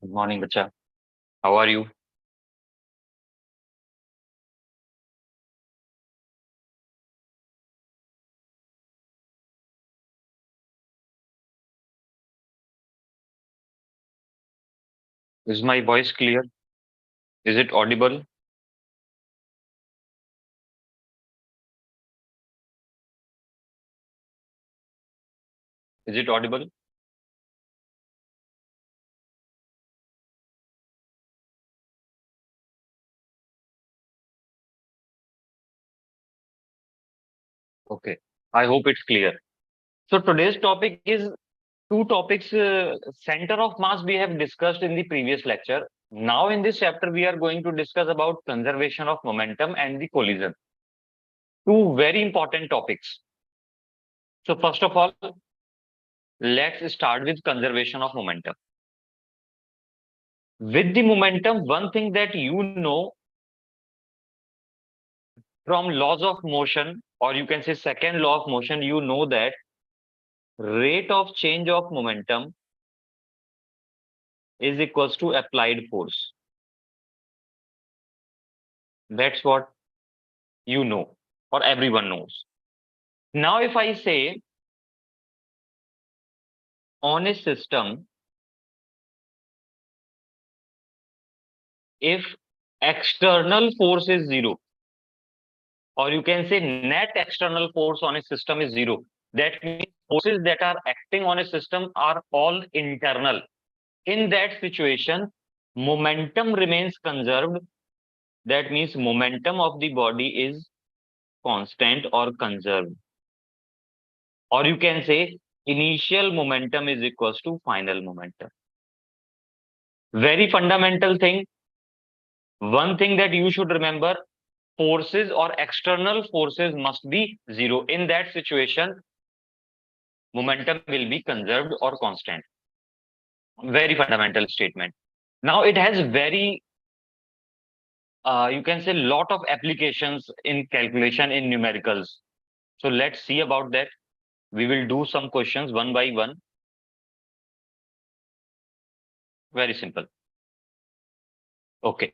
Good morning, Bacha. How are you? Is my voice clear? Is it audible? Is it audible? Okay. I hope it's clear. So today's topic is two topics. Center of mass we have discussed in the previous lecture. Now in this chapter we are going to discuss about conservation of momentum and the collision. Two very important topics. So first of all, let's start with conservation of momentum. With the momentum, one thing that you know from laws of motion, or you can say second law of motion, you know that rate of change of momentum is equals to applied force. That's what you know, or everyone knows. Now, if I say on a system, if external force is zero, or you can say net external force on a system is zero, that means forces that are acting on a system are all internal. In that situation, momentum remains conserved. That means momentum of the body is constant or conserved. Or you can say initial momentum is equals to final momentum. Very fundamental thing. One thing that you should remember, forces or external forces must be zero. In that situation, momentum will be conserved or constant. Very fundamental statement. Now it has very, you can say lot of applications in calculation in numericals. So let's see about that. We will do some questions one by one. Very simple. Okay.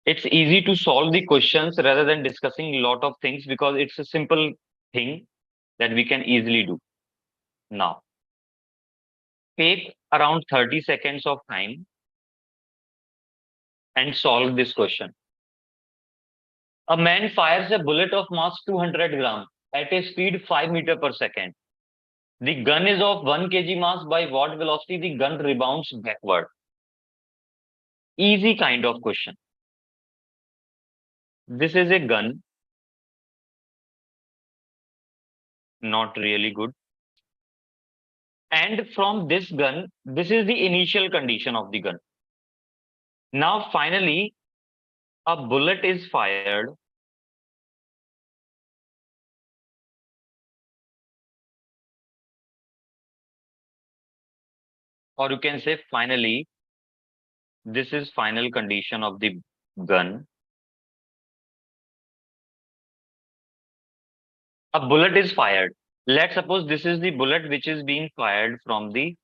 It's easy to solve the questions rather than discussing a lot of things because it's a simple thing that we can easily do. Now, take around 30 seconds of time and solve this question. A man fires a bullet of mass 200 gram at a speed 5 meter per second. The gun is of 1 kg mass. By what velocity the gun rebounds backward? Easy kind of question. This is a gun, not really good. And from this gun, this is the initial condition of the gun. Now, finally, a bullet is fired. Or you can say, finally, this is final condition of the gun. A bullet is fired. Let's suppose this is the bullet which is being fired from the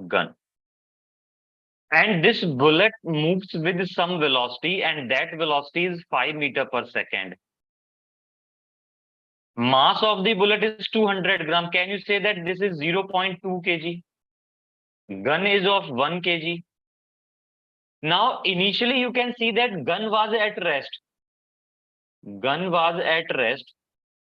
gun. And this bullet moves with some velocity, and that velocity is 5 meter per second. Mass of the bullet is 200 gram. Can you say that this is 0.2 kg? Gun is of 1 kg. Now, initially, you can see that gun was at rest. Gun was at rest.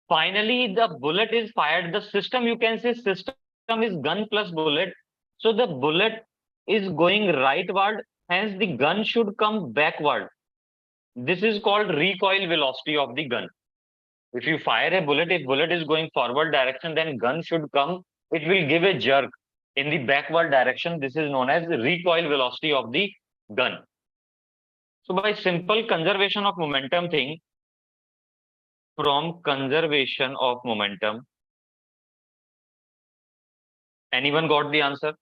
Finally, the bullet is fired. The system, you can say, system is gun plus bullet. So the bullet is going rightward. Hence, the gun should come backward. This is called recoil velocity of the gun. If you fire a bullet, if bullet is going forward direction, then gun should come. It will give a jerk in the backward direction. This is known as recoil velocity of the gun. So by simple conservation of momentum thing, from conservation of momentum, anyone got the answer?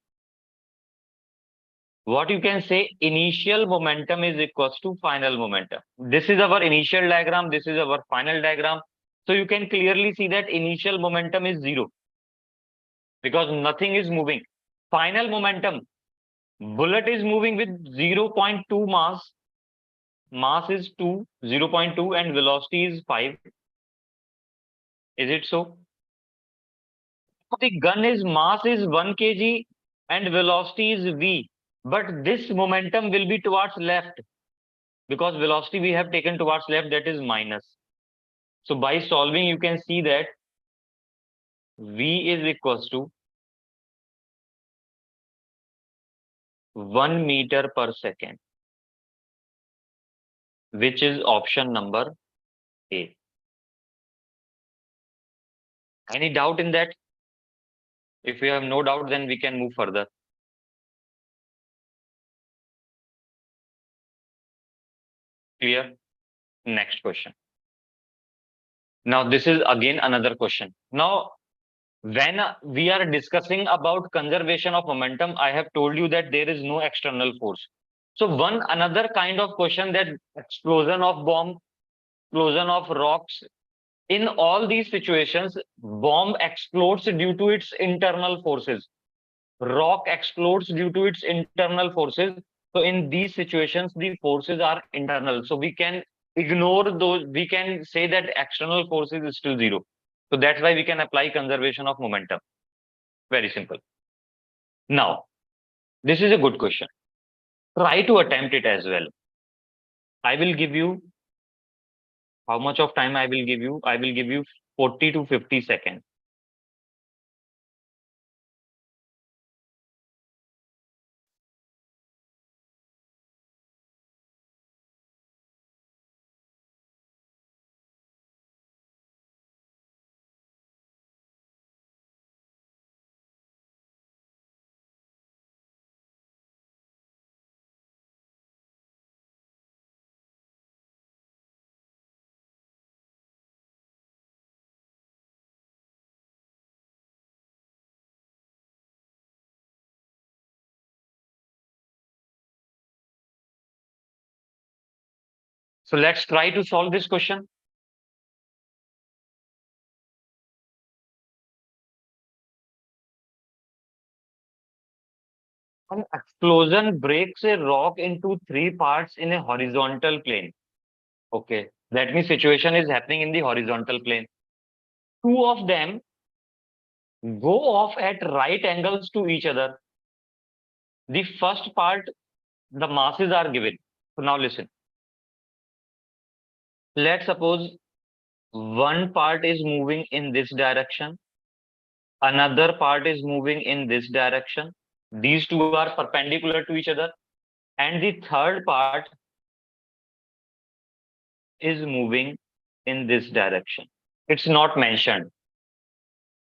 What you can say, initial momentum is equals to final momentum. This is our initial diagram. This is our final diagram. So you can clearly see that initial momentum is zero. because nothing is moving. Final momentum, bullet is moving with 0.2 mass. Mass is 2, 0.2, and velocity is 5. Is it so? The gun is mass is 1 kg and velocity is v. But this momentum will be towards left because velocity we have taken towards left, that is minus. So by solving, you can see that v is equals to 1 meter per second, which is option number A. Any doubt in that? If you have no doubt, then we can move further. Clear? Next question. Now, this is again another question. Now, when we are discussing about conservation of momentum, I have told you that there is no external force. So one another kind of question, that explosion of bomb, explosion of rocks, in all these situations, bomb explodes due to its internal forces. Rock explodes due to its internal forces. So in these situations, the forces are internal. So we can ignore those. We can say that external forces is still zero. So that's why we can apply conservation of momentum. Very simple. Now, this is a good question. Try to attempt it as well. I will give you, how much of time I will give you? I will give you 40 to 50 seconds. So let's try to solve this question. An explosion breaks a rock into three parts in a horizontal plane. Okay, that means situation is happening in the horizontal plane. Two of them go off at right angles to each other. The first part, the masses are given. So now listen. Let's suppose one part is moving in this direction, another part is moving in this direction. These two are perpendicular to each other, and the third part is moving in this direction. It's not mentioned.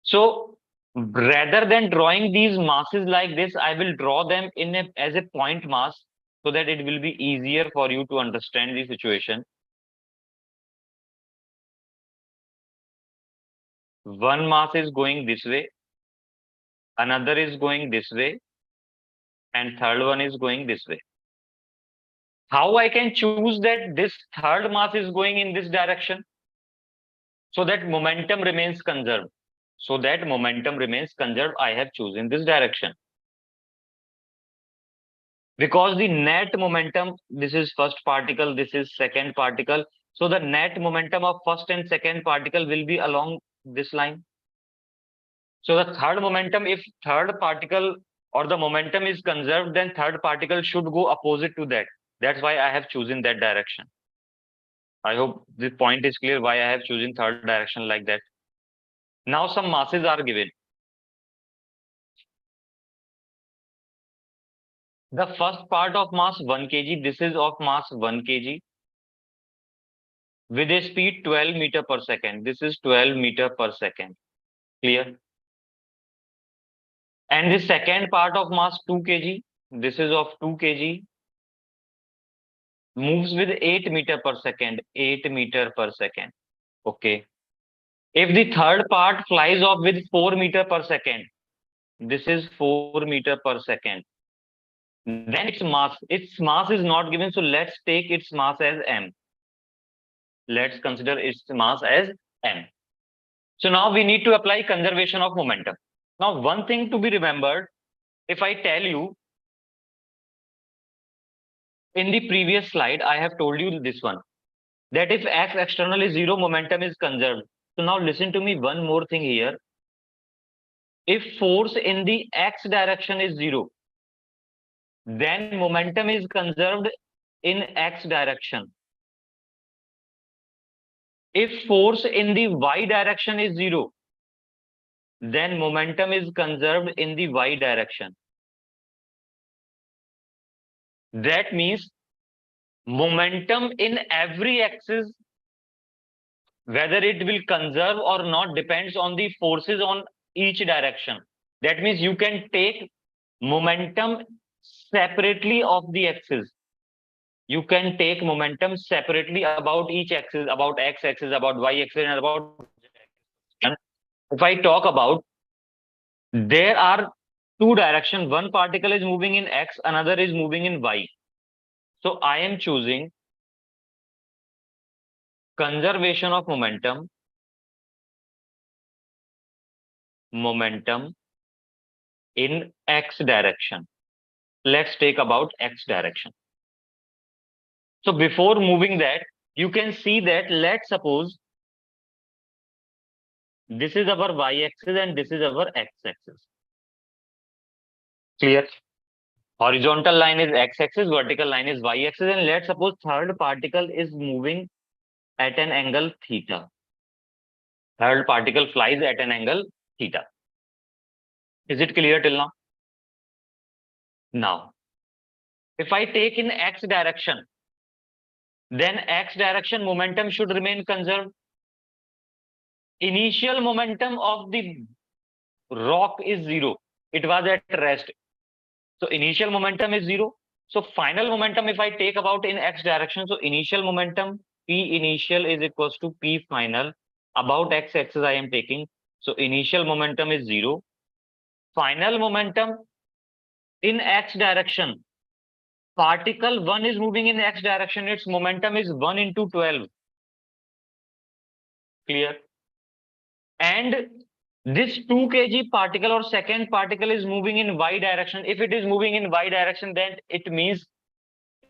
So rather than drawing these masses like this, I will draw them in as a point mass so that it will be easier for you to understand the situation. One mass is going this way, another is going this way, and third one is going this way. How I can choose that this third mass is going in this direction? So that momentum remains conserved. So that momentum remains conserved, I have chosen this direction. Because the net momentum, this is first particle, this is second particle. So the net momentum of first and second particle will be along this line. So the third momentum, if third particle or the momentum is conserved, then third particle should go opposite to that. That's why I have chosen that direction. I hope this point is clear why I have chosen third direction like that. Now some masses are given. The first part of mass 1 kg, this is of mass 1 kg with a speed 12 meter per second. This is 12 meter per second. Clear? And the second part of mass 2 kg, this is of 2 kg, moves with 8 meter per second. 8 meter per second. Okay. If the third part flies off with 4 meter per second, this is 4 meter per second. Then its mass is not given. So let's take its mass as m. Let's consider its mass as m. So now we need to apply conservation of momentum. Now, one thing to be remembered, if I tell you in the previous slide, I have told you this one, that if x external is 0, momentum is conserved. So now listen to me one more thing here. If force in the x direction is 0, then momentum is conserved in x direction. If force in the y direction is 0, then momentum is conserved in the y direction. That means momentum in every axis, whether it will conserve or not, depends on the forces on each direction. That means you can take momentum separately of the axis. You can take momentum separately about each axis, about x axis, about y axis, and about z axis. If I talk about, there are two directions. One particle is moving in x, another is moving in y. So I am choosing conservation of momentum in x direction. Let's take about x direction. So before moving that, you can see that, let's suppose this is our y-axis and this is our x-axis. Clear? Horizontal line is x-axis, vertical line is y-axis, and let's suppose third particle is moving at an angle theta. Third particle flies at an angle theta. Is it clear till now? Now, if I take in x direction, then x direction momentum should remain conserved. Initial momentum of the rock is 0. It was at rest. So initial momentum is 0. So final momentum, if I take about in x direction, so initial momentum P initial is equals to P final. About x axis I am taking. So initial momentum is 0. Final momentum in x direction. Particle 1 is moving in x direction. Its momentum is 1 into 12. Clear? And this 2 kg particle or second particle is moving in y direction. If it is moving in y direction, then it means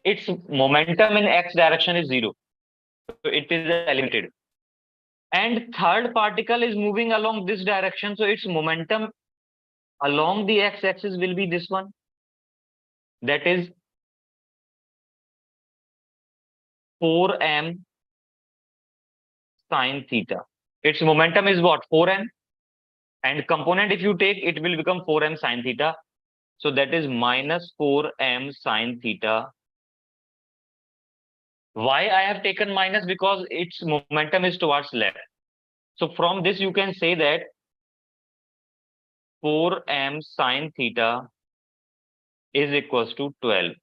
its momentum in x direction is 0. So it is eliminated. And third particle is moving along this direction. So its momentum along the x-axis will be this one. That is 4m sine theta. Its momentum is what? 4m. And component, if you take, it will become 4m sine theta. So that is minus 4m sine theta. Why I have taken minus? Because its momentum is towards left. So from this, you can say that 4m sine theta is equals to 12.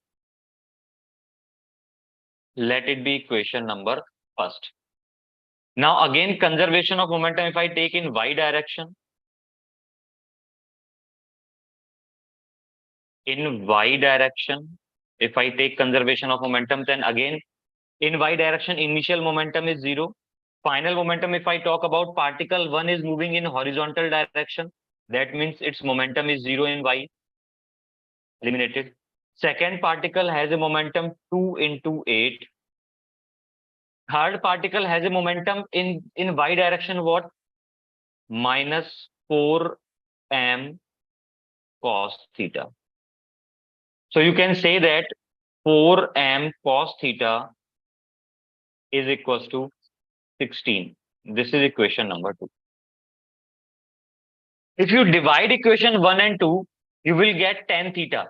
Let it be equation number first. Now again, conservation of momentum, if I take in y direction, if I take conservation of momentum, then again, in y direction, initial momentum is 0. Final momentum, if I talk about, particle 1 is moving in horizontal direction. That means its momentum is 0 in y. Eliminated. Second particle has a momentum 2 into 8. Third particle has a momentum in y direction, what? Minus 4m cos theta. So you can say that 4m cos theta is equals to 16. This is equation number 2. If you divide equation 1 and 2, you will get tan theta.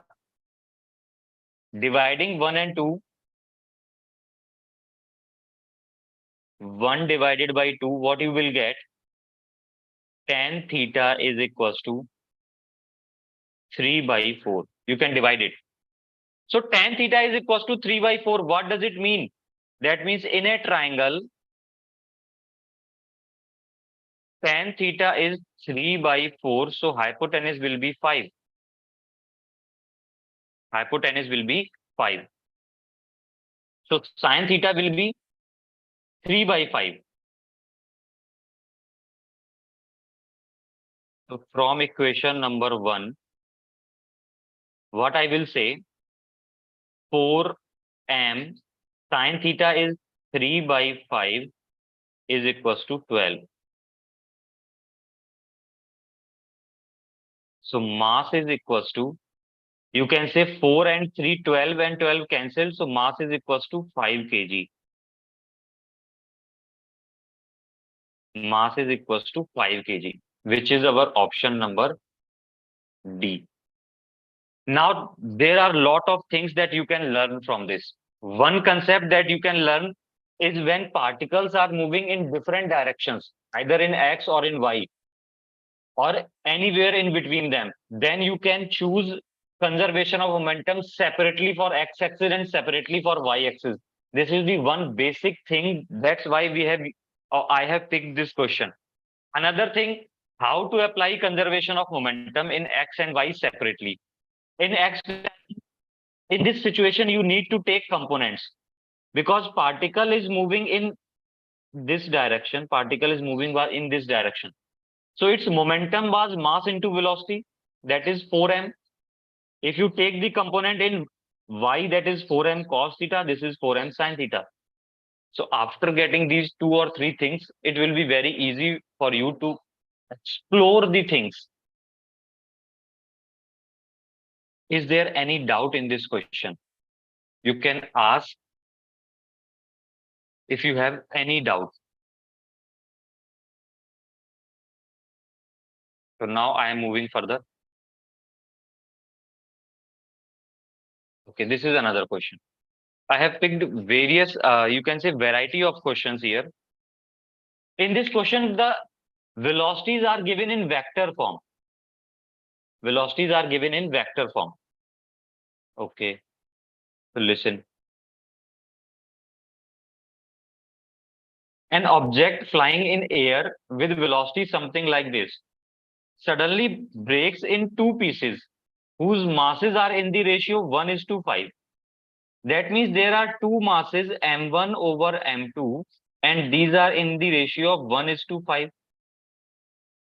Dividing 1 and 2, 1 divided by 2, what you will get? Tan theta is equals to 3 by 4. You can divide it. So tan theta is equals to 3 by 4. What does it mean? That means in a triangle, tan theta is 3 by 4. So hypotenuse will be 5. Hypotenuse will be 5. So sin theta will be 3 by 5. So from equation number 1, what I will say, 4m sine theta is 3 by 5 is equals to 12. So mass is equals to, you can say 4 and 3, 12 and 12 cancel. So mass is equals to 5 kg. Mass is equals to 5 kg, which is our option number D. Now, there are a lot of things that you can learn from this. One concept that you can learn is when particles are moving in different directions, either in X or in Y, or anywhere in between them, then you can choose conservation of momentum separately for X-axis and separately for Y-axis. This is the one basic thing. That's why I have picked this question. Another thing, how to apply conservation of momentum in X and Y separately. In X, in this situation, you need to take components because particle is moving in this direction. Particle is moving in this direction. So its momentum was mass into velocity, that is 4m. If you take the component in y, that is 4m cos theta, this is 4m sin theta. So after getting these 2 or 3 things, it will be very easy for you to explore the things. Is there any doubt in this question? You can ask if you have any doubt. So now I am moving further. Okay, this is another question. I have picked various, you can say variety of questions here. In this question, the velocities are given in vector form. Velocities are given in vector form. Okay, so listen. An object flying in air with velocity something like this suddenly breaks in 2 pieces whose masses are in the ratio 1:5. That means there are 2 masses m1 over m2 and these are in the ratio of 1:5.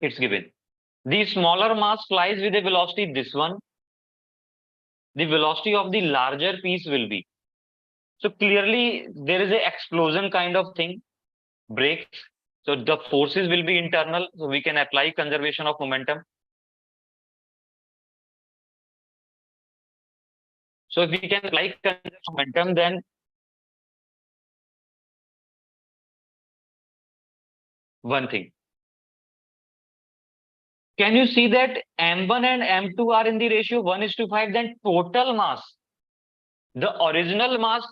It's given. The smaller mass flies with a velocity this one. The velocity of the larger piece will be. So clearly there is an explosion kind of thing, breaks. So the forces will be internal. So we can apply conservation of momentum. So if we can apply conservation of momentum, then one thing. Can you see that m1 and m2 are in the ratio 1:5? Then total mass, the original mass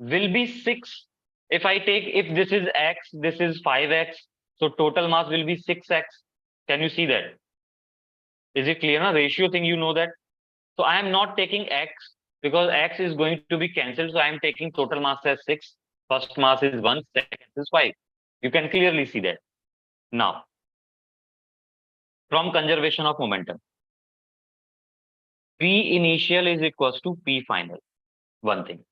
will be 6. If this is x, this is 5x. So total mass will be 6x. Can you see that? Is it clear? Na? Ratio thing, you know that. So I am not taking x because x is going to be cancelled. So I am taking total mass as 6. First mass is 1, second is 5. You can clearly see that. Now, from conservation of momentum, P initial is equals to P final. One thing.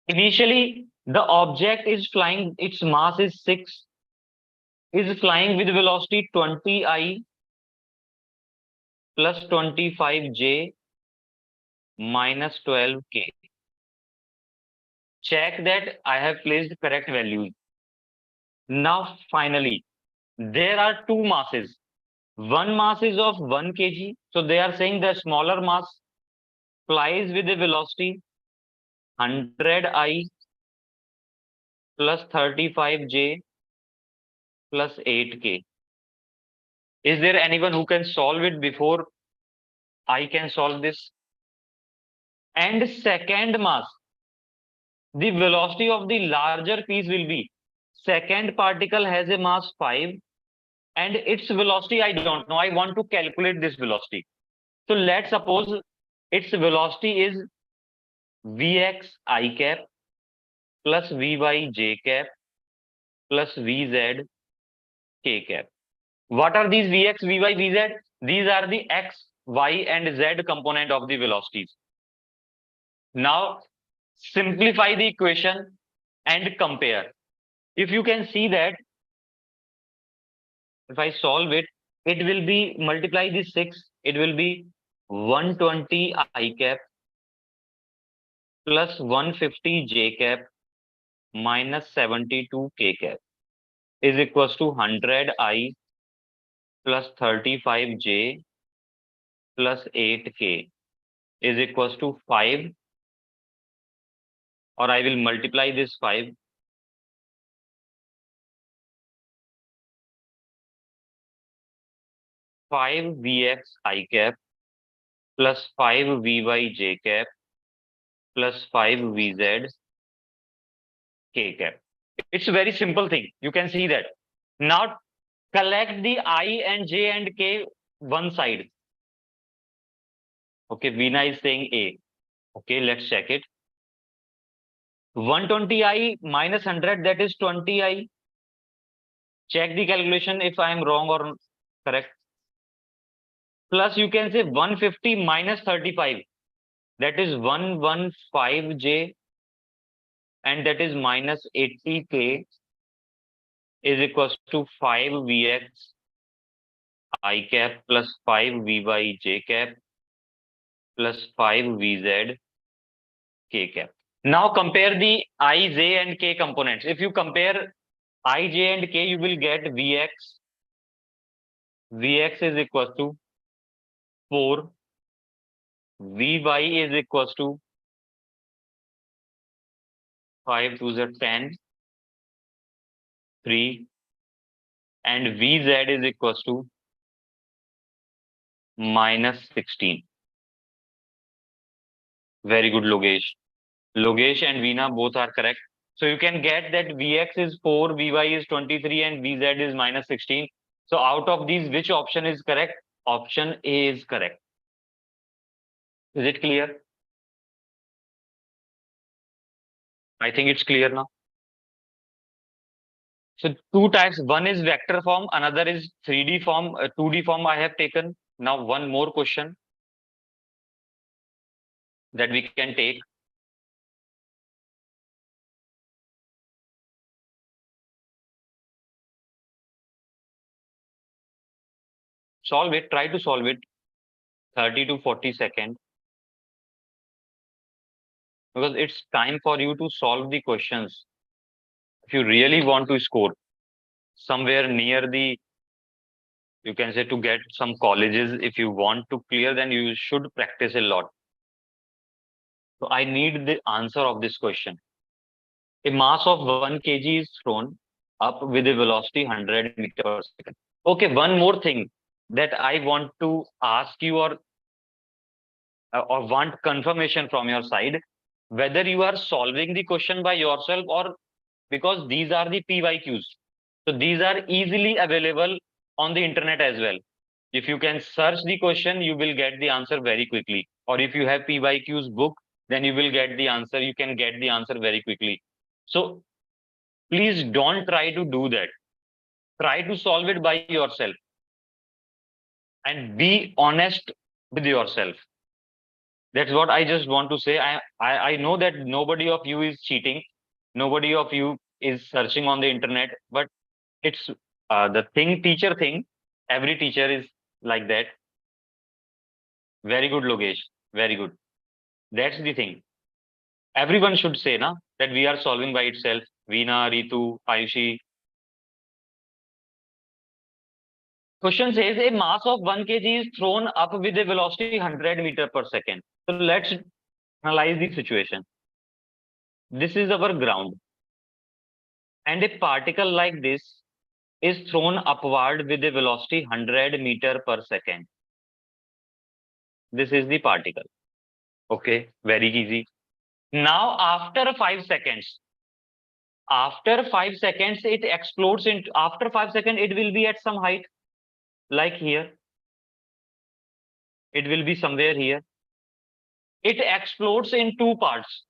Initially, the object is flying, its mass is 6, is flying with velocity 20I plus 25J minus 12K. Check that I have placed correct values. Now, finally, there are 2 masses. One mass is of 1 kg. So they are saying the smaller mass flies with a velocity 100I plus 35J plus 8K. Is there anyone who can solve it before I can solve this? And second mass, the velocity of the larger piece will be, second particle has a mass 5 and its velocity I don't know. I want to calculate this velocity. So let's suppose its velocity is Vx I cap plus Vy j cap plus Vz k cap. What are these Vx, Vy, Vz? These are the x, y, and z component of the velocities. Now, simplify the equation and compare. If you can see that, if I solve it, it will be multiply the 6, it will be 120 I cap plus 150 j cap minus 72 k cap is equals to 100 I plus 35 j plus 8 k is equals to 5, or I will multiply this 5. 5 Vx I cap plus 5 Vy j cap plus 5 Vz k cap. It's a very simple thing. You can see that. Now collect the I and j and k one side. Okay, Veena is saying A. Okay, let's check it. 120I minus 100, that is 20I. Check the calculation if I am wrong or correct. Plus you can say 150 minus 35. That is 115J and that is minus 80K is equals to 5 Vx I cap plus 5 Vy j cap plus 5 Vz k cap. Now compare the I, j and k components. If you compare I, j and k, you will get Vx. Vx is equals to 4. Vy is equals to 5 to the 10, 3, and Vz is equals to minus 16. Very good, Logesh. Logesh and Veena both are correct. So you can get that Vx is 4, Vy is 23, and Vz is minus 16. So out of these, which option is correct? Option A is correct. Is it clear? I think it's clear now. So two types, one is vector form, another is 3D form, 2D form I have taken. Now one more question that we can take. Solve it, try to solve it 30 to 40 seconds. Because it's time for you to solve the questions. If you really want to score somewhere near the, you can say to get some colleges, if you want to clear, then you should practice a lot. So I need the answer of this question. A mass of 1 kg is thrown up with a velocity 100 meters per second. Okay, one more thing that I want to ask you or want confirmation from your side, whether you are solving the question by yourself or because these are the PYQs. So these are easily available on the internet as well. If you can search the question, you will get the answer very quickly. Or if you have PYQs book, then you will get the answer. You can get the answer very quickly. So please don't try to do that. Try to solve it by yourself and be honest with yourself. That's what I just want to say. I know that nobody of you is cheating. Nobody of you is searching on the internet, but it's the teacher thing. Every teacher is like that. Very good, Logesh. Very good. That's the thing. Everyone should say na, that we are solving by itself. Veena, Ritu, Ayushi. Question says a mass of 1 kg is thrown up with a velocity 100 meter per second. So let's analyze the situation. This is our ground. And a particle like this is thrown upward with a velocity 100 meter per second. This is the particle. Okay, very easy. Now, after 5 seconds, it explodes into, after 5 seconds, it will be at some height, like here. It will be somewhere here. It explodes in two parts.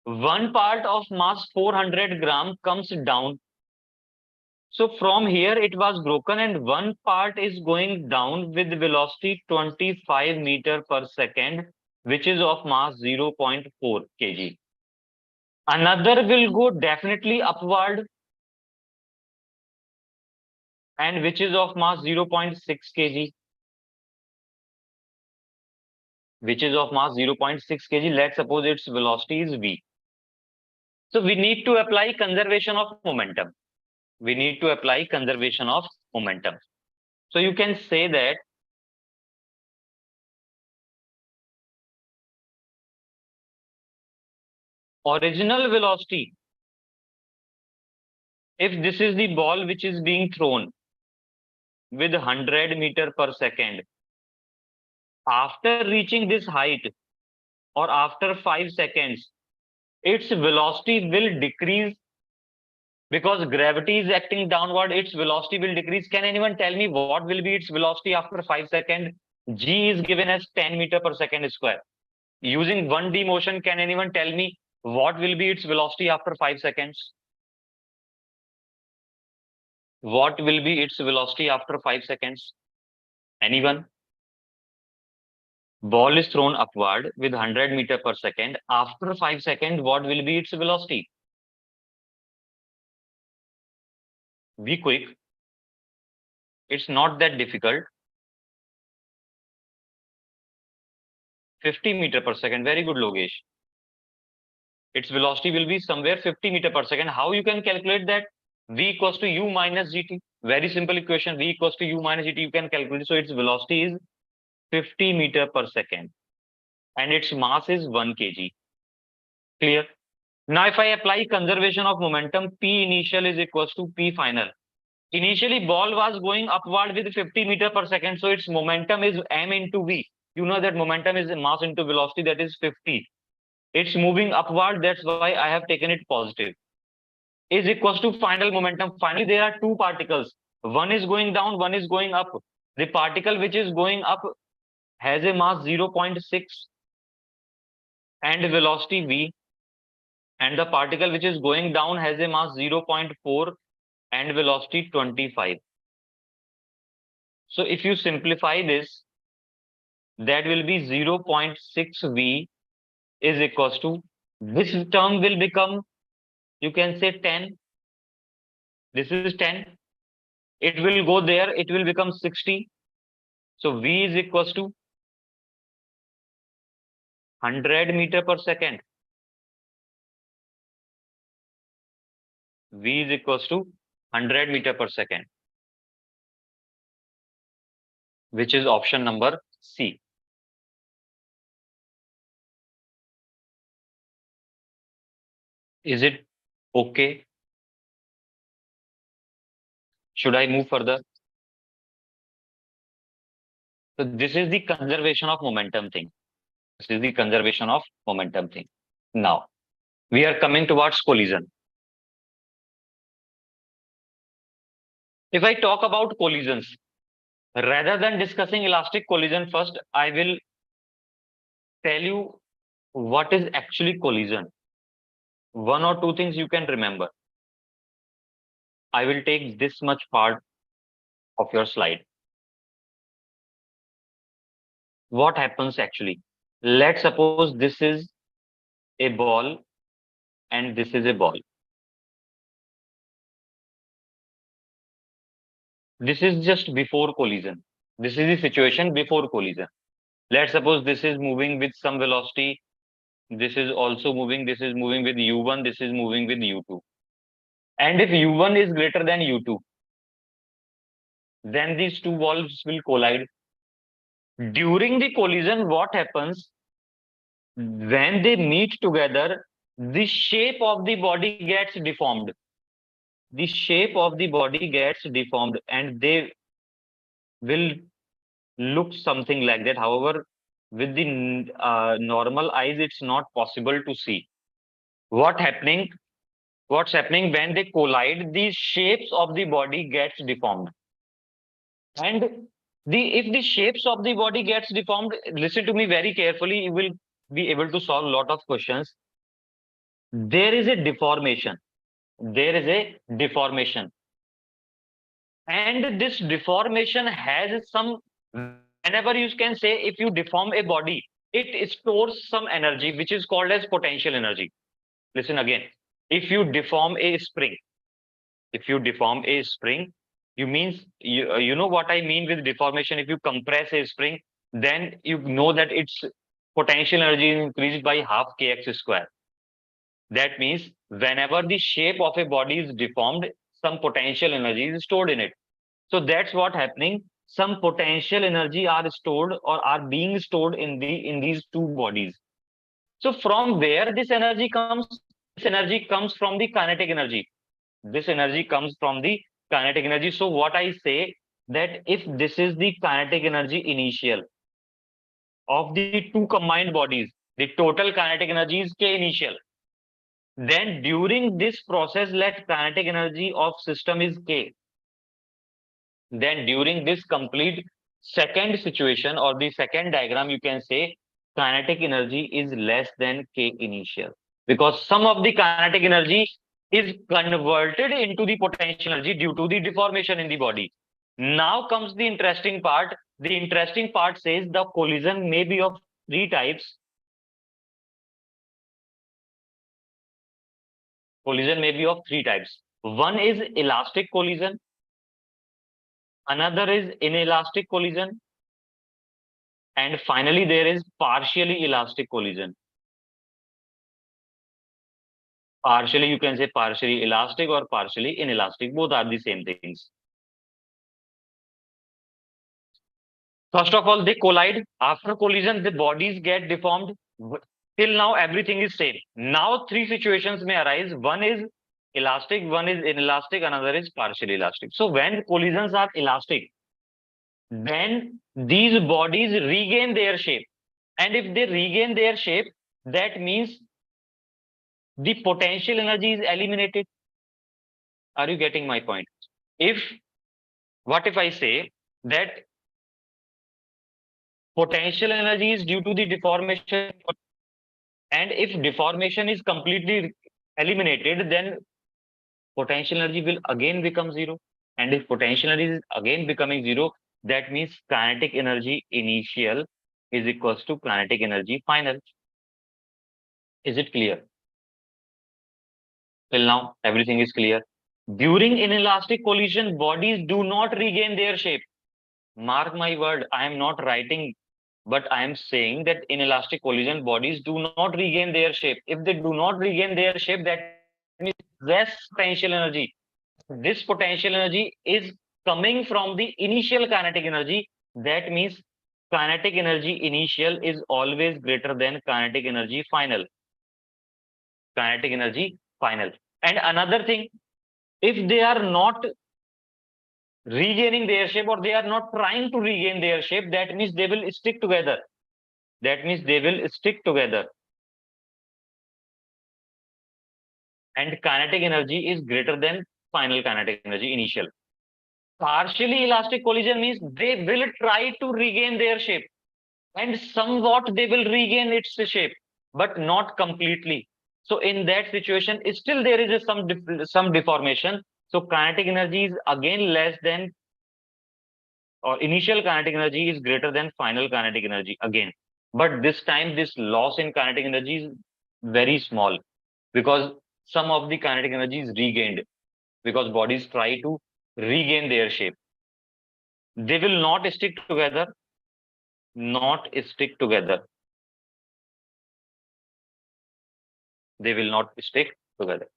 One part of mass 400 gram comes down. So from here it was broken and one part is going down with velocity 25 meter per second, which is of mass 0.4 kg. Another will go definitely upward. and which is of mass 0.6 kg, which is of mass 0.6 kg. Let's suppose its velocity is v. So we need to apply conservation of momentum. We need to apply conservation of momentum. So you can say that original velocity, if this is the ball which is being thrown with 100 meter per second, after reaching this height or after 5 seconds, its velocity will decrease because gravity is acting downward. Its velocity will decrease. Can anyone tell me what will be its velocity after 5 seconds? G is given as 10 meter per second square. Using 1D motion, can anyone tell me what will be its velocity after 5 seconds? What will be its velocity after 5 seconds? Anyone? Ball is thrown upward with 100 meter per second. After 5 seconds, what will be its velocity? Be quick. It's not that difficult. 50 meter per second. Very good, Logesh. Its velocity will be somewhere 50 meter per second. How you can calculate that? V equals to u minus gt. Very simple equation. V equals to u minus gt. You can calculate. So its velocity is 50 meter per second. And its mass is 1 kg. Clear? Now, if I apply conservation of momentum, P initial is equals to P final. Initially, ball was going upward with 50 meter per second. So its momentum is m into v. You know that momentum is mass into velocity, that is 50. It's moving upward. That's why I have taken it positive. Is equals to final momentum. Finally, there are two particles. One is going down, one is going up. The particle which is going up has a mass 0.6 and velocity v. And the particle which is going down has a mass 0.4 and velocity 25. So if you simplify this, that will be 0.6 v is equals to, this term will become, you can say 10. This is 10. It will go there. It will become 60. So v is equals to 100 meter per second. V is equals to 100 meter per second, which is option number C. Is it okay? Should I move further? So this is the conservation of momentum thing. This is the conservation of momentum thing. Now, we are coming towards collision. If I talk about collisions, rather than discussing elastic collision first, I will tell you what is actually collision. One or two things you can remember. I will take this much part of your slide. What happens actually? Let's suppose this is a ball and this is a ball. This is just before collision. This is the situation before collision. Let's suppose this is moving with some velocity. This is also moving. This is moving with u1. This is moving with u2. And if u1 is greater than u2, then these two balls will collide. During the collision, what happens? When they meet together, the shape of the body gets deformed. The shape of the body gets deformed and they will look something like that. However, with the normal eyes, it's not possible to see. What's happening when they collide? The shapes of the body gets deformed. And if the shapes of the body gets deformed, listen to me very carefully, you will be able to solve a lot of questions. There is a deformation. There is a deformation. And this deformation has some, whenever you can say, if you deform a body, it stores some energy, which is called as potential energy. Listen again. If you deform a spring, You know what I mean with deformation. If you compress a spring, then you know that its potential energy is increased by half kx square. That means whenever the shape of a body is deformed, some potential energy is stored in it. So that's what happening. Some potential energy are stored or are being stored in these two bodies. So from where this energy comes? This energy comes from the kinetic energy. This energy comes from the kinetic energy. So what I say, that if this is the kinetic energy initial of the two combined bodies, the total kinetic energy is K initial. Then during this process, let kinetic energy of system is K. Then during this complete second situation or the second diagram, you can say kinetic energy is less than K initial, because some of the kinetic energy is converted into the potential energy due to the deformation in the body. Now comes the interesting part. The interesting part says the collision may be of three types. Collision may be of three types. One is elastic collision, another is inelastic collision, and finally there is partially elastic collision. Partially, you can say partially elastic or partially inelastic. Both are the same things. First of all, they collide. After collision, the bodies get deformed. Till now, everything is same. Now, three situations may arise. One is elastic, one is inelastic, another is partially elastic. So when collisions are elastic, then these bodies regain their shape. And if they regain their shape, that means the potential energy is eliminated. Are you getting my point? If what if I say that potential energy is due to the deformation, and if deformation is completely eliminated, then potential energy will again become zero. And if potential energy is again becoming zero, that means kinetic energy initial is equals to kinetic energy final. Is it clear? Till now, everything is clear. During inelastic collision, bodies do not regain their shape. Mark my word, I am not writing, but I am saying that in elastic collision, bodies do not regain their shape. If they do not regain their shape, that means less potential energy. This potential energy is coming from the initial kinetic energy. That means kinetic energy initial is always greater than kinetic energy final. Kinetic energy final. And another thing, if they are not regaining their shape or they are not trying to regain their shape, that means they will stick together. That means they will stick together. And kinetic energy is greater than final kinetic energy initial. Partially elastic collision means they will try to regain their shape, and somewhat they will regain its shape, but not completely. So in that situation, still there is some deformation. So kinetic energy is again less than, or initial kinetic energy is greater than final kinetic energy again. But this time, this loss in kinetic energy is very small, because some of the kinetic energy is regained, because bodies try to regain their shape. They will not stick together, not stick together. They will not stick together.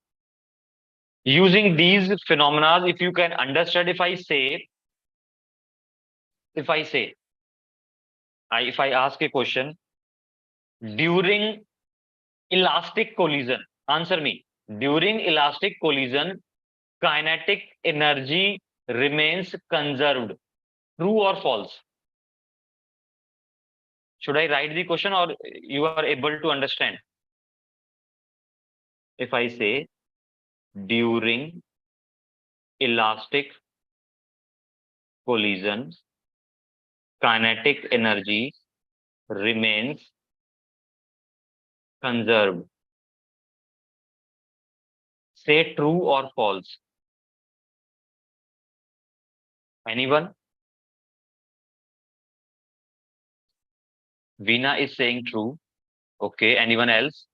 Using these phenomena, if you can understand, if I say, if I ask a question, during elastic collision, answer me. During elastic collision, kinetic energy remains conserved. True or false? Should I write the question or you are able to understand? If I say during elastic collision, kinetic energy remains conserved. Say true or false. Anyone? Veena is saying true. Okay. Anyone else?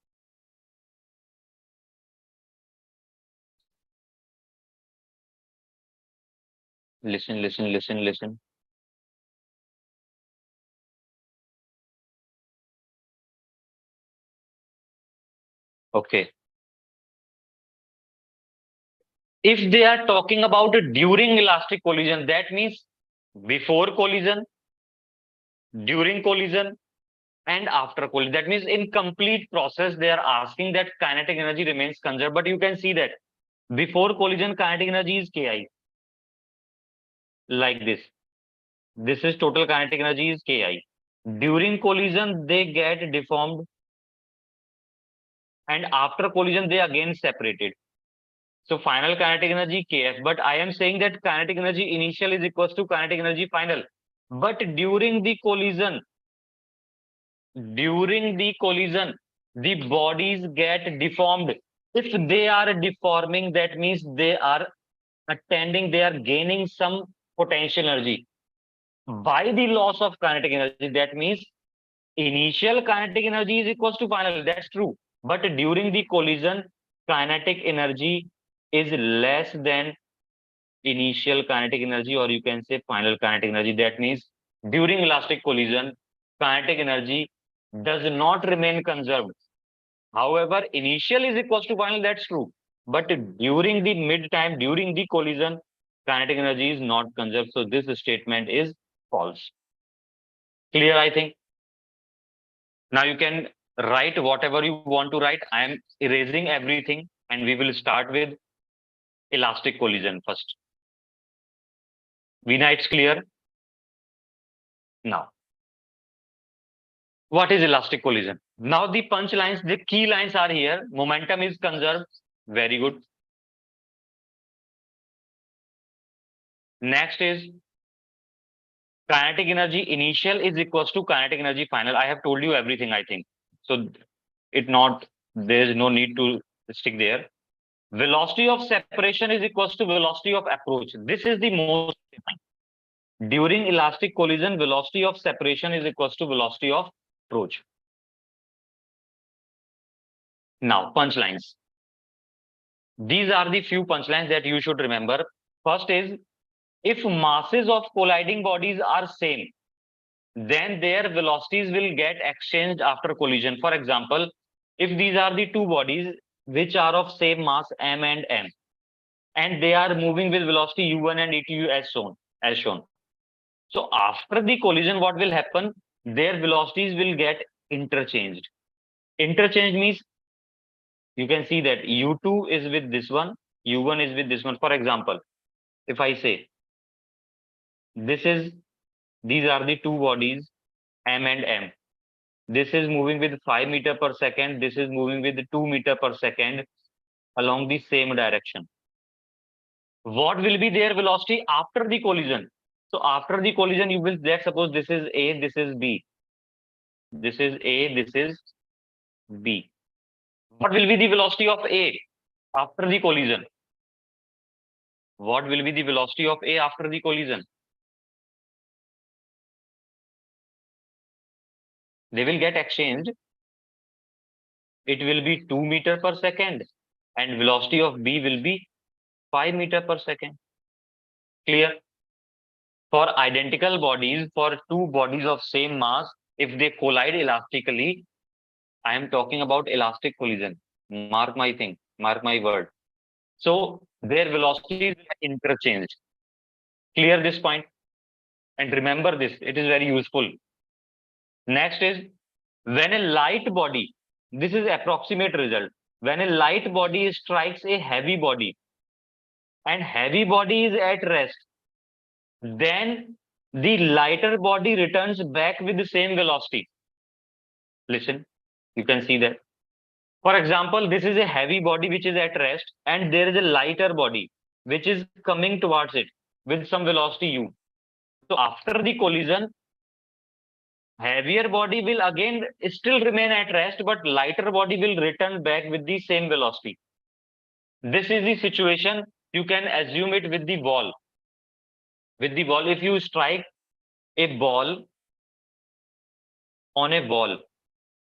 Listen. Okay. If they are talking about during elastic collision, that means before collision, during collision, and after collision. That means in complete process, they are asking that kinetic energy remains conserved. But you can see that before collision, kinetic energy is Ki, like this. This is total kinetic energy is Ki. During collision, they get deformed, and after collision, they again separated. So final kinetic energy Kf. But I am saying that kinetic energy initial is equals to kinetic energy final. But during the collision, the bodies get deformed. If they are deforming, that means they are they are gaining some potential energy. By the loss of kinetic energy, that means initial kinetic energy is equals to final. That's true. But during the collision, kinetic energy is less than initial kinetic energy, or you can say final kinetic energy. That means during elastic collision, kinetic energy does not remain conserved. However, initial is equals to final, that's true. But during the mid time, during the collision, kinetic energy is not conserved. So this statement is false. Clear, I think. Now you can write whatever you want to write. I am erasing everything and we will start with elastic collision first. Veena, it's clear? Now, what is elastic collision? Now the punchlines, the key lines are here. Momentum is conserved. Very good. Next is kinetic energy initial is equals to kinetic energy final. I have told you everything, I think. So there is no need to stick there. Velocity of separation is equals to velocity of approach. This is the most important. During elastic collision, velocity of separation is equals to velocity of approach. Now, punchlines. These are the few punchlines that you should remember. First is, if masses of colliding bodies are same, then their velocities will get exchanged after collision. For example, if these are the two bodies which are of same mass m and m, and they are moving with velocity u1 and e2 as shown. So after the collision, what will happen? Their velocities will get interchanged. Interchange means you can see that u2 is with this one, u1 is with this one. For example, if I say this is these are the two bodies m and m. This is moving with 5 meter per second. This is moving with 2 meter per second along the same direction. What will be their velocity after the collision? So after the collision, you will, let's suppose this is A, this is B. This is A, this is B. What will be the velocity of A after the collision? What will be the velocity of A after the collision? They will get exchanged. It will be 2 meter per second and velocity of B will be 5 meter per second. Clear? For identical bodies, for two bodies of same mass, if they collide elastically, I am talking about elastic collision. Mark my thing, mark my word. So their velocities are interchanged. Clear this point? And remember this, it is very useful. Next is when a light body, this is approximate result. When a light body strikes a heavy body and heavy body is at rest, then the lighter body returns back with the same velocity. Listen, you can see that. For example, this is a heavy body which is at rest, and there is a lighter body which is coming towards it with some velocity u. So after the collision, heavier body will again still remain at rest, but lighter body will return back with the same velocity. This is the situation. You can assume it with the ball. With the ball, if you strike a ball on a ball,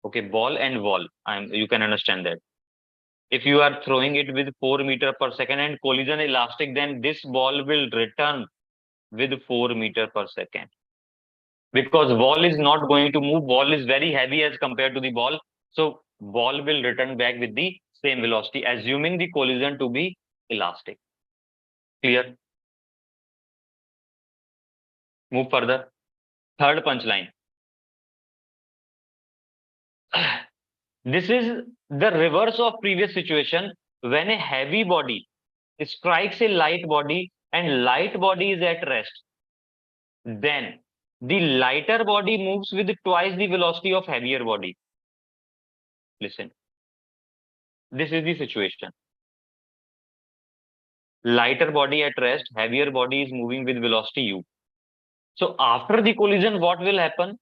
okay, ball and ball, you can understand that. If you are throwing it with 4 meter per second and collision elastic, then this ball will return with 4 meter per second. Because ball is not going to move. Ball is very heavy as compared to the ball. So ball will return back with the same velocity, assuming the collision to be elastic. Clear? Move further. Third punchline. This is the reverse of previous situation. When a heavy body strikes a light body and light body is at rest, then the lighter body moves with twice the velocity of heavier body. Listen, this is the situation. Lighter body at rest, heavier body is moving with velocity u. So after the collision, what will happen?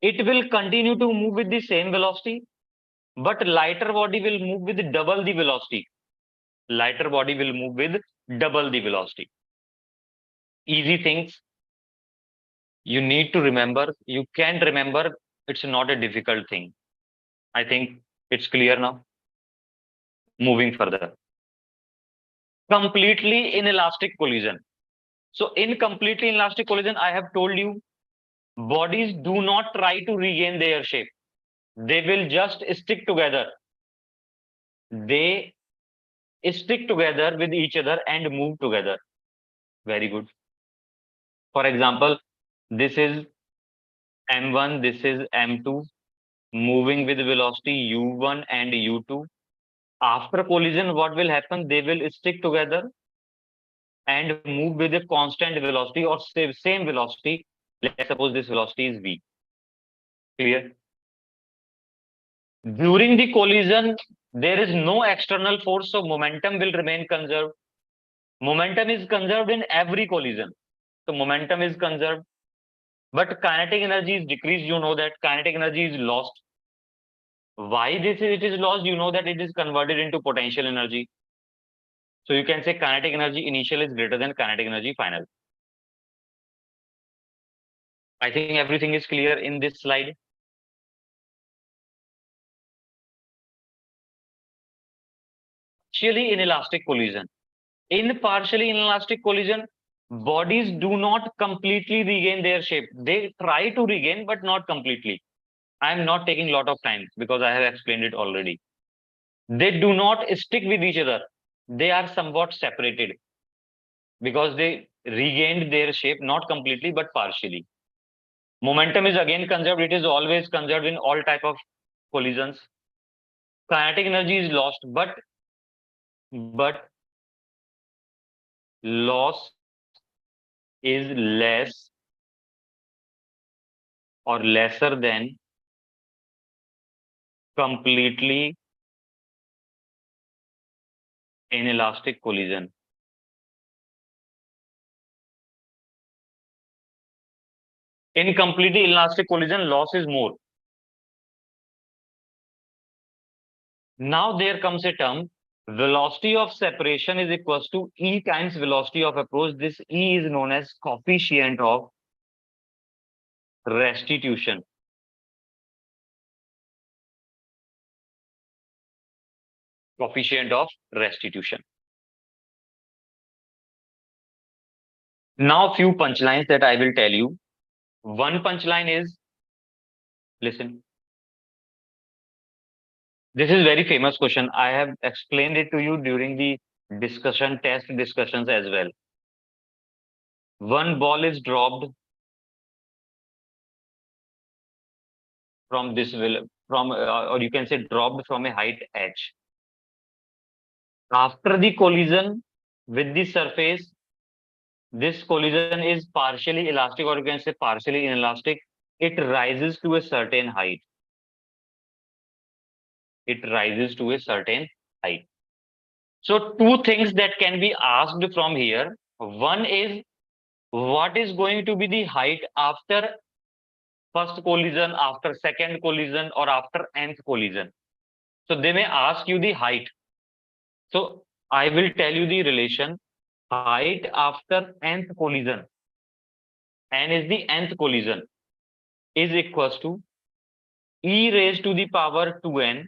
It will continue to move with the same velocity, but lighter body will move with double the velocity. Lighter body will move with double the velocity. Easy things you need to remember. You can remember. It's not a difficult thing. I think it's clear now. Moving further. Completely inelastic collision. So in completely inelastic collision, I have told you, bodies do not try to regain their shape. They will just stick together. They stick together with each other and move together. Very good. For example, this is M1, this is M2, moving with velocity U1 and U2. After collision, what will happen? They will stick together and move with a constant velocity or same velocity. Let's suppose this velocity is v. Clear? During the collision, there is no external force, so momentum will remain conserved. Momentum is conserved in every collision. So momentum is conserved. But kinetic energy is decreased. You know that kinetic energy is lost. Why it is lost? You know that it is converted into potential energy. So you can say kinetic energy initial is greater than kinetic energy final. I think everything is clear in this slide. Partially inelastic collision. In partially inelastic collision, bodies do not completely regain their shape. They try to regain, but not completely. I am not taking a lot of time because I have explained it already. They do not stick with each other. They are somewhat separated because they regained their shape, not completely, but partially. Momentum is again conserved. It is always conserved in all type of collisions. Kinetic energy is lost, but loss is less or lesser than completely inelastic collision. In completely inelastic collision, loss is more. Now there comes a term, velocity of separation is equals to E times velocity of approach. This E is known as coefficient of restitution. Coefficient of restitution. Now few punchlines that I will tell you. One punchline is, listen. This is very famous question. I have explained it to you during the test discussions as well. One ball is dropped from this or you can say dropped from a height h. After the collision with the surface, this collision is partially elastic or you can say partially inelastic. It rises to a certain height. It rises to a certain height. So two things that can be asked from here. One is, what is going to be the height after first collision, after second collision, or after nth collision? So they may ask you the height. So I will tell you the relation. Height after nth collision, n is the nth collision, is equals to e raised to the power 2n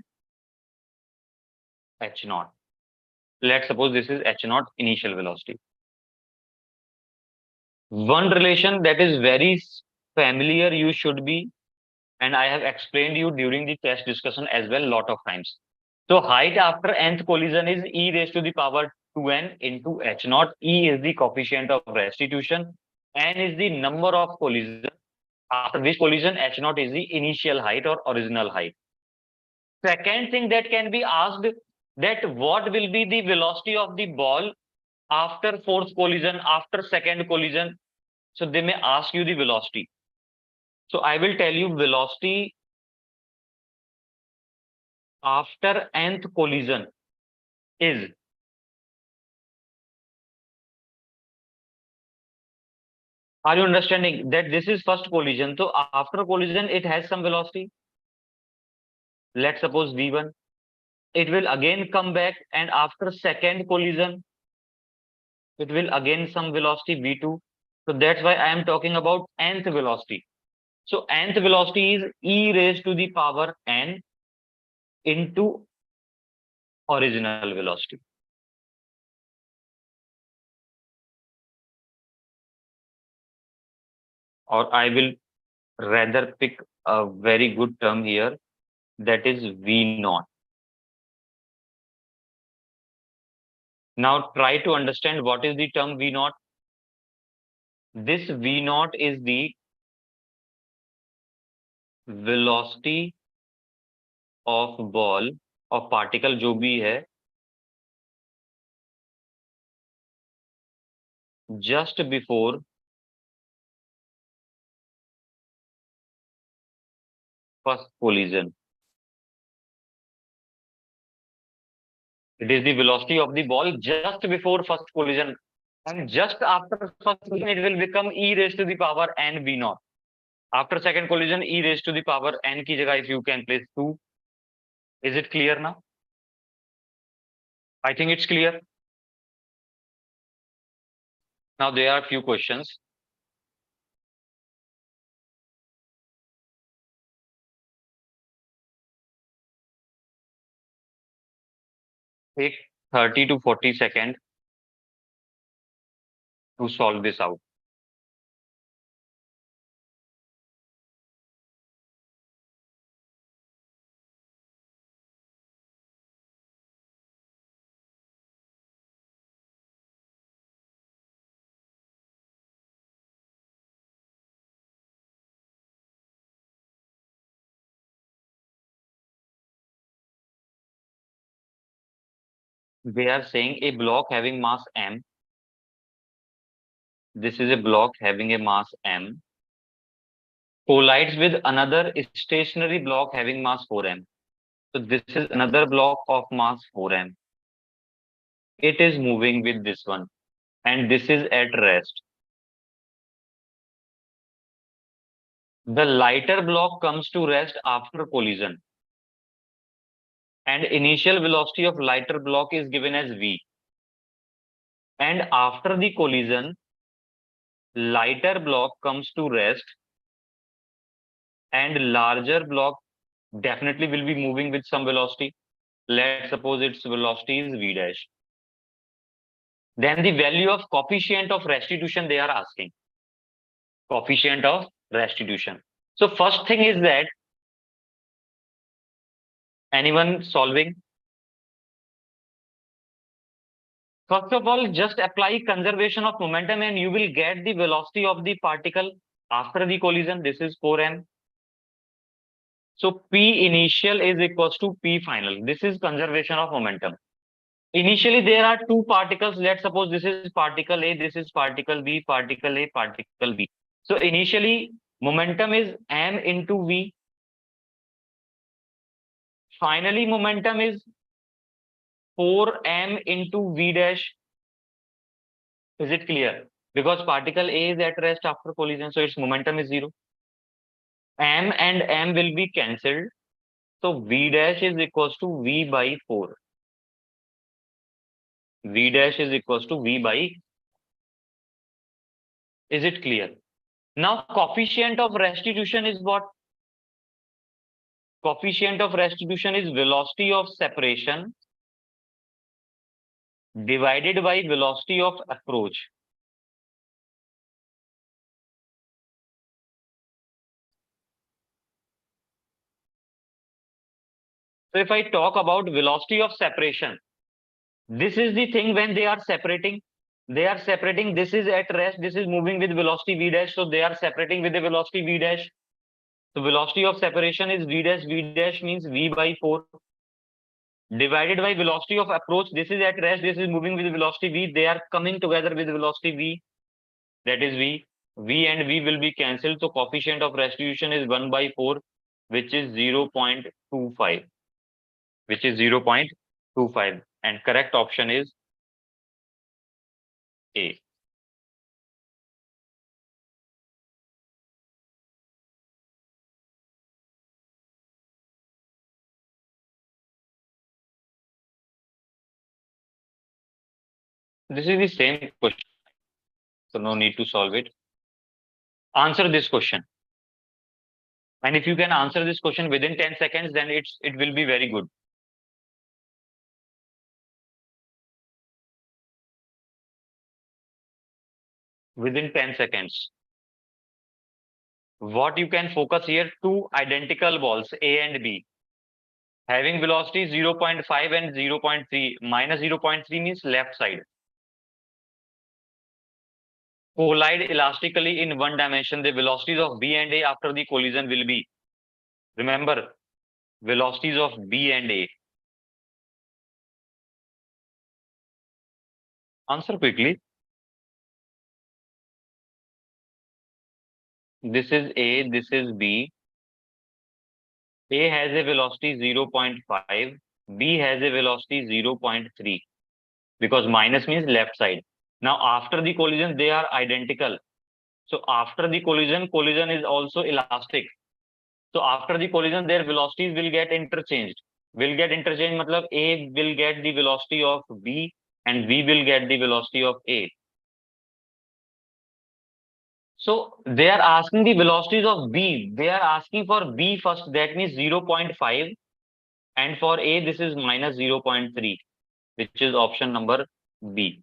h naught. Let's suppose this is h naught initial velocity. One relation that is very familiar you should be, and I have explained you during the test discussion as well lot of times. So height after nth collision is e raised to the power 2n into h naught. E is the coefficient of restitution. N is the number of collision. After which collision, h naught is the initial height or original height. Second thing that can be asked, that what will be the velocity of the ball after fourth collision, after second collision. So they may ask you the velocity. So I will tell you velocity after nth collision is, are you understanding that this is first collision? So after collision, it has some velocity. Let's suppose v1. It will again come back, and after second collision, it will again some velocity v2. So that's why I am talking about nth velocity. So nth velocity is e raised to the power n into original velocity. Or I will rather pick a very good term here, that is v naught. Now try to understand what is the term v naught. This v naught is the velocity of ball of particle जो भी है just before first collision. It is the velocity of the ball just before first collision, and just after first collision it will become e raised to the power n v naught. After second collision, e raised to the power n की जगह if you can place 2. Is it clear now? I think it's clear. Now there are few questions. Take 30 to 40 seconds to solve this out. They are saying a block having mass m. This is a block having a mass m collides with another stationary block having mass 4m. So this is another block of mass 4m. It is moving with this one, and this is at rest. The lighter block comes to rest after collision, and initial velocity of lighter block is given as v. And after the collision, lighter block comes to rest, and larger block definitely will be moving with some velocity. Let's suppose its velocity is v dash. Then the value of coefficient of restitution they are asking. Coefficient of restitution. So first thing is that, anyone solving? First of all, just apply conservation of momentum and you will get the velocity of the particle after the collision. This is 4m. So P initial is equals to P final. This is conservation of momentum. Initially, there are two particles. Let's suppose this is particle A, this is particle B, particle A, particle B. So initially, momentum is m into v. Finally, momentum is 4m into v dash. Is it clear? Because particle A is at rest after collision, so its momentum is 0. M and m will be cancelled. So v dash is equals to v by 4. V dash is equals to v by. Is it clear? Now, coefficient of restitution is what? Coefficient of restitution is velocity of separation divided by velocity of approach. So if I talk about velocity of separation, this is the thing when they are separating. They are separating. This is at rest. This is moving with velocity v dash. So they are separating with the velocity v dash. So velocity of separation is v dash. V dash means v by 4 divided by velocity of approach. This is at rest. This is moving with velocity v. They are coming together with velocity v. That is v. V and v will be cancelled. So coefficient of restitution is 1 by 4, which is 0.25. Which is 0.25. And correct option is A. This is the same question, so no need to solve it. Answer this question. And if you can answer this question within 10 seconds, then it will be very good. Within 10 seconds. What you can focus here, two identical balls, A and B, having velocity 0.5 and 0.3. Minus 0.3 means left side. Collide elastically in one dimension. The velocities of B and A after the collision will be, remember, velocities of B and A. Answer quickly. This is A, this is B. A has a velocity 0.5, B has a velocity 0.3, because minus means left side. Now, after the collision, they are identical. So after the collision is also elastic. So after the collision, their velocities will get interchanged. Matlab A will get the velocity of B and B will get the velocity of A. So they are asking the velocities of B. They are asking for B first. That means 0.5. And for A, this is minus 0.3, which is option number B.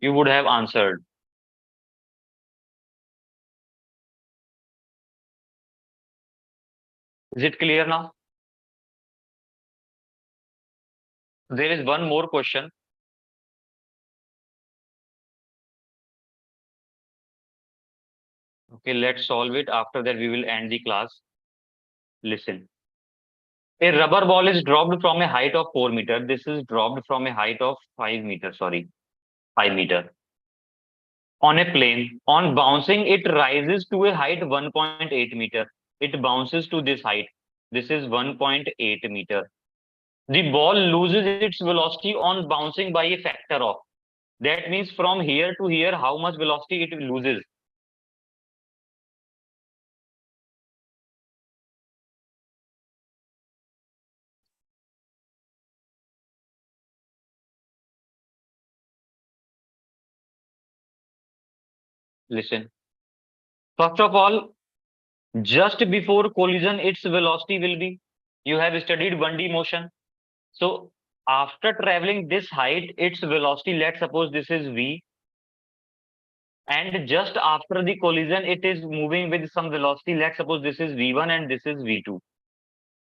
You would have answered. Is it clear now? There is one more question. Okay, let's solve it. After that, we will end the class. Listen. A rubber ball is dropped from a height of 4 meter. This is dropped from a height of 5 meter. Sorry, 5 meter. On a plane. On bouncing, it rises to a height 1.8 meter. It bounces to this height. This is 1.8 meter. The ball loses its velocity on bouncing by a factor of. That means from here to here, how much velocity it loses? Listen. First of all, just before collision, its velocity will be, you have studied 1D motion. So after traveling this height, its velocity, let's suppose this is V. And just after the collision, it is moving with some velocity. Let's suppose this is V1 and this is V2.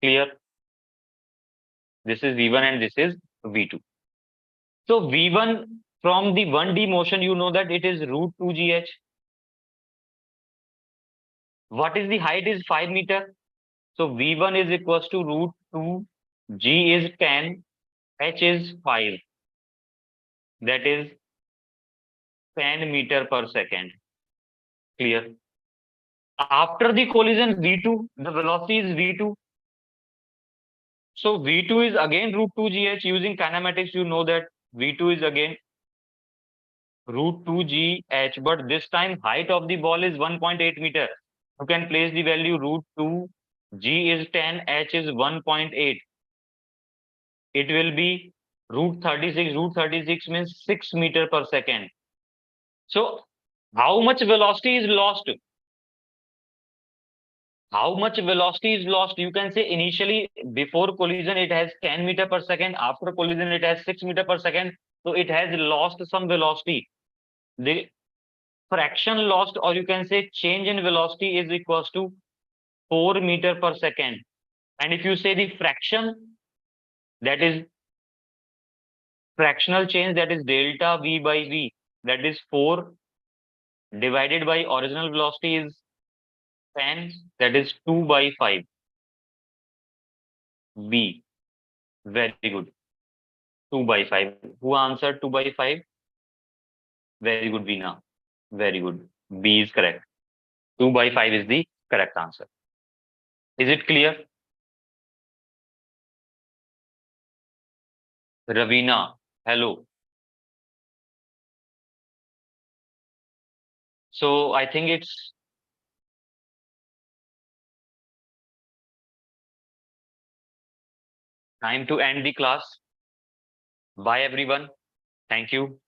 Clear? This is V1 and this is V2. So V1 from the 1D motion, you know that it is root 2gh. What is the height is 5 meter. So V1 is equals to root 2, G is 10, H is 5. That is 10 meter per second. Clear? After the collision V2, the velocity is V2. So V2 is again root 2gh. Using kinematics, you know that V2 is again root 2gh, but this time height of the ball is 1.8 meter. You can place the value root 2, G is 10, H is 1.8. It will be root 36. Root 36 means 6 meter per second. So how much velocity is lost? How much velocity is lost? You can say initially before collision it has 10 meter per second. After collision it has 6 meter per second. So it has lost some velocity. The fraction lost, or you can say change in velocity, is equals to 4 meter per second. And if you say the fraction, that is fractional change, that is delta v by v, that is 4 divided by original velocity is 10, that is 2 by 5. B. Very good. 2 by 5. Who answered 2 by 5? Very good, Veena. Very good. B is correct. 2 by 5 is the correct answer. Is it clear? Ravina, hello. So I think it's time to end the class. Bye, everyone. Thank you.